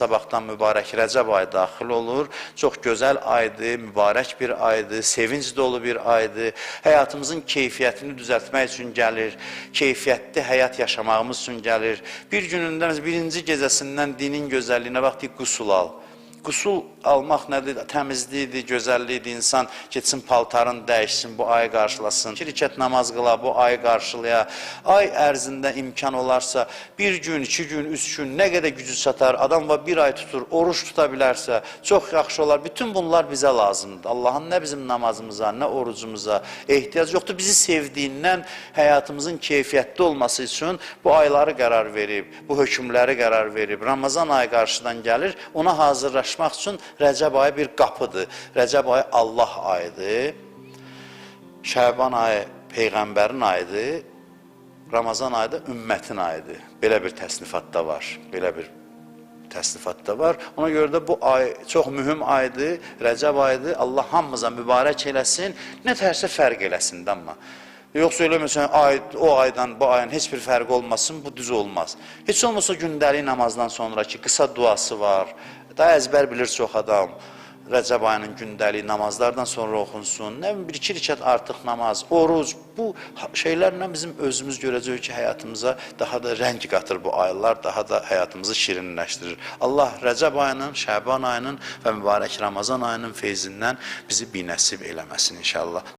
Sabahdan mübarək Rəcəb ayı daxil olur. Çox gözəl aydır, mübarək bir aydır, sevinc dolu bir aydır. Həyatımızın keyfiyyətini düzəltmək üçün gəlir, keyfiyyətli həyat yaşamağımız üçün gəlir. Bir günündən, birinci gecəsindən dinin gözəlliyinə bax, qusul al. Qusul almaq nədir? Təmizlikdir, gözəllikdir, insan geçsin paltarını dəyişsin, bu ayı qarşılasın. 2 rükət namaz qıla, bu ayı qarşılaya. Ay ərzində imkan olarsa, 1 gün, 2 gün, 3 gün, nə qədər gücü çatar, adam var 1 ay tutur, oruç tuta bilərsə, çox yaxşı olar. Bütün bunlar bizə lazımdır. Allahın nə bizim namazımıza, nə orucumuza ehtiyac yoxdur. Bizi sevdiyindən həyatımızın keyfiyyətli olması üçün bu ayları qərar verib, bu hökmləri qərar verib. Ramazan ayı qarşıdan gəlir, ona hazırlaşmaq üçün Rəcəb ayı bir qapıdır. Rəcəb ayı Allah ayıdır. Şəban ayı Peyğəmbərin ayıdır. Ramazan ayı da ümmətin ayıdır. Belə bir təsnifatda var. Belə bir təsnifatda var. Ona görə də bu ay çox mühüm aydır. Rəcəb ayıdır. Allah hamımıza mübarək eləsin. Nə tərsə fərq eləsin də amma. Yoxsa elə məsələn, o aydan bu ayın heç bir fərqi olmasın, bu düz olmaz. Heç olmasa gündəlik namazdan sonraki qısa duası var. Daha əzbər bilir çox adam. Rəcəb ayının gündəlik namazlardan sonra oxunsun. Nə bilim, 1-2 rükət artıq namaz, oruc. Bu şeylərlə bizim özümüz görəcəyik ki, həyatımıza daha da rəng qatır bu aylar, daha da həyatımızı şirinləşdirir. Allah Rəcəb ayının, Şəban ayının və mübarək Ramazan ayının feyzindən bizi binəsib eləməsin inşallah.